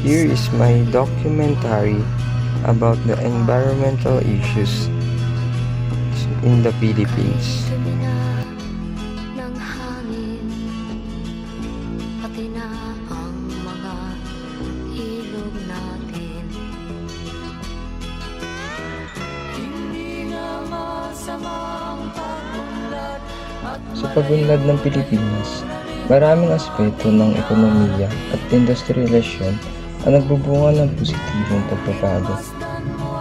Here is my documentary about the environmental issues in the Philippines. Ng hangin, pati na ang mga ilog natin. Hindi na masamang pagunlad at Sa pagunlad ng Pilipinas, maraming aspeto ng ekonomiya at industrialisasyon ang nagbubunga ng positibong pagbabago.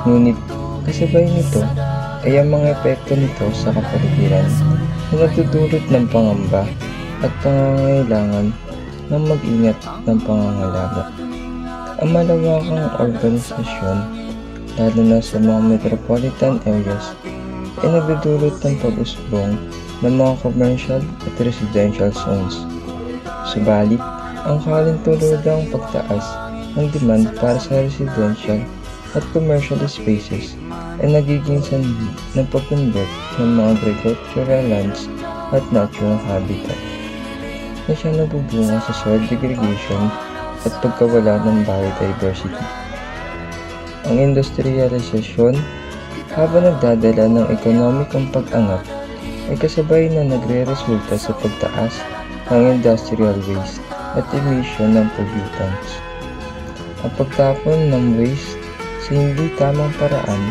Ngunit kasabay nito ay ang mga epekto nito sa kapaligiran na nagdudulot ng pangamba at pangangailangan ng mag-ingat ng pangangalaga. Ang malawakang urbanisasyon, lalo na sa mga metropolitan areas, ay nagdudulot ng pag-usbong ng mga commercial at residential zones. Subalit, ang kalintuludang pagtaas ng demand para sa residential at commercial spaces ay nagiging sanhi ng pag-convert ng mga agricultural lands at natural habitat na siya nabubunga sa soil degradation at pagkawala ng biodiversity. Ang industrialisasyon, habang nagdadala ng ekonomikong pag-angat, ay kasabay na nagre-resulta sa pagtaas ng industrial waste at emission ng pollutants. Ang pagtapon ng waste sa hindi tamang paraan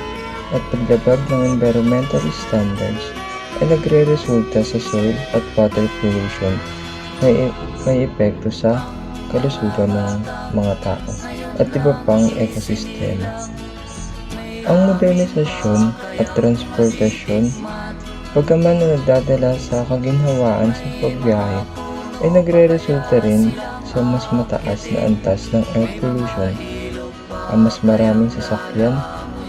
at paglabag ng environmental standards ay nagre-resulta sa soil at water pollution na may epekto sa kalusugan ng mga tao at iba pang ekosistema. Ang modernisasyon at transportasyon, bagaman na nagdadala sa kaginhawaan sa pagbiyahe, ay nagre-resulta rin sa mas mataas na antas ng air pollution. Ang mas maraming sasakyan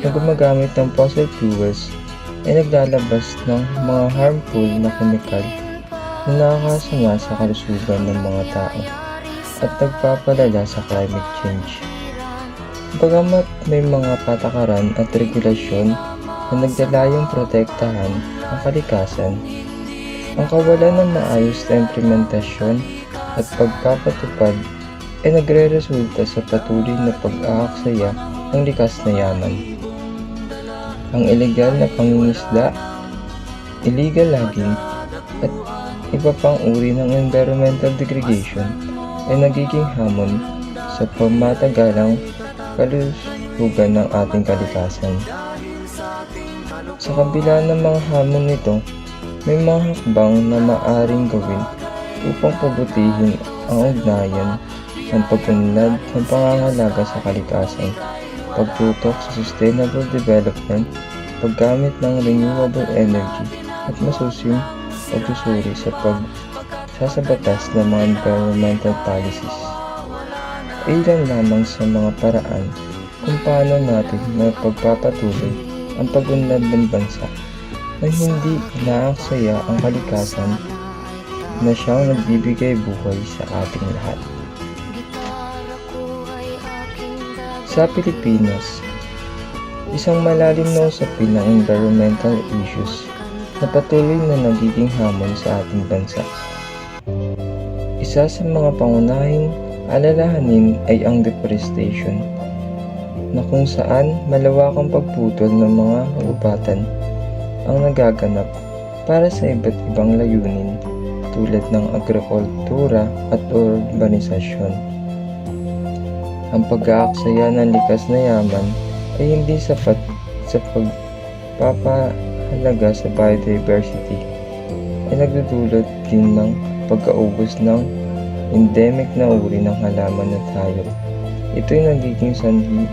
na gumagamit ng fossil fuels ay naglalabas ng mga harmful na kemikal na nakakasama sa kalusugan ng mga tao at nagpapalala sa climate change. Bagamat may mga patakaran at regulasyon na naglalayong protektahan ang kalikasan, ang kawalan ng maayos na implementasyon at pagpapatupad ay nagre-resulta sa patuloy na pag-aaksaya ng likas na yaman. Ang ilegal na pangingisda, illegal logging, at iba pang uri ng environmental degradation ay nagiging hamon sa pamatagalang kalusugan ng ating kalikasan. Sa kabila ng mga hamon nito, may mga hakbang na maaaring gawin upang pabutihin ang ugnayan ng pag-unlad ng pangangalaga sa kalikasan, pagtutok sa sustainable development, paggamit ng renewable energy, at masusing pagsusuri sa pagsasabatas ng mga environmental policies. Ilan lamang sa mga paraan kung paano natin mapagpapatuloy ang pag-unlad ng bansa na hindi inaaksaya ang kalikasan na siyang nagbibigay buhay sa ating lahat. Sa Pilipinas, isang malalim na usapin ng environmental issues na patuloy na nagiging hamon sa ating bansa. Isa sa mga pangunahing alalahanin ay ang deforestation, na kung saan malawakang pagputol ng mga kagubatan ang nagaganap para sa iba't ibang layunin tulad ng agrikultura at urbanisasyon. Ang pag-aaksaya ng likas na yaman ay hindi sapat sa pagpapahalaga sa biodiversity, ay nagdudulot din ng pagkaubos ng endemic na uri ng halaman at hayop. Ito'y nagiging sanhi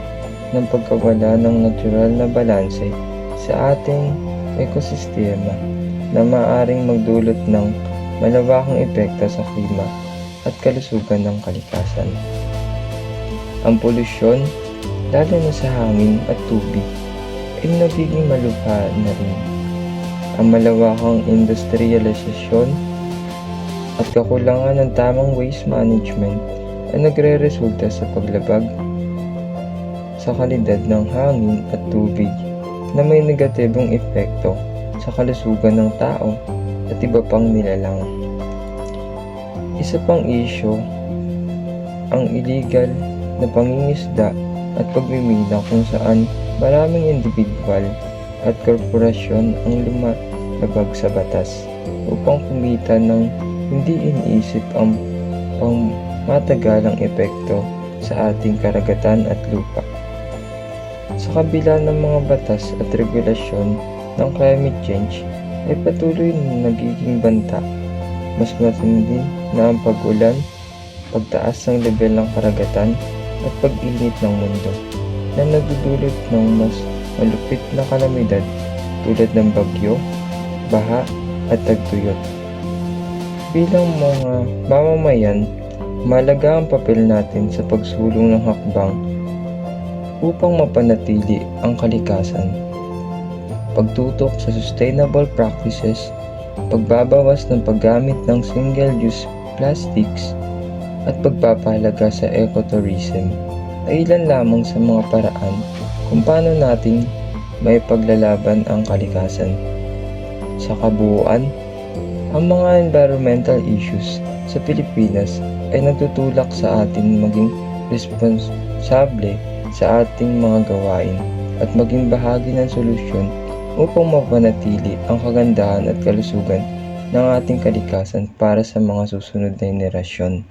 ng pagkawala ng natural na balanse sa ating ekosistema na maaaring magdulot ng malawakang epekto sa klima at kalusugan ng kalikasan. Ang polusyon, lalo na sa hangin at tubig, ay nagiging malubha na rin. Ang malawakang industrialisasyon at kakulangan ng tamang waste management ay nagre-resulta sa paglabag sa kalidad ng hangin at tubig na may negatibong epekto sa kalusugan ng tao at iba pang nilalang. Isa pang isyu ang illegal na pangingisda at pagmimina kung saan maraming individual at korporasyon ang lumalabag sa batas upang kumita ng hindi iniisip ang pangmatagalang epekto sa ating karagatan at lupa. Sa kabila ng mga batas at regulasyon ng climate change ay patuloy na nagiging banta. Mas matindi na ang pag-ulan, pagtaas ng level ng karagatan at pag-init ng mundo na nagdudulot ng mas malupit na kalamidad tulad ng bagyo, baha at tagtuyot. Bilang mga mamamayan, mahalaga ang papel natin sa pagsulong ng hakbang upang mapanatili ang kalikasan. Pagtutok sa sustainable practices, pagbabawas ng paggamit ng single-use plastics, at pagpapahalaga sa ecotourism ay ilan lamang sa mga paraan kung paano natin may paglalaban ang kalikasan. Sa kabuuan, ang mga environmental issues sa Pilipinas ay nagtutulak sa atin maging responsable sa ating mga gawain at maging bahagi ng solusyon upang mapanatili ang kagandahan at kalusugan ng ating kalikasan para sa mga susunod na henerasyon.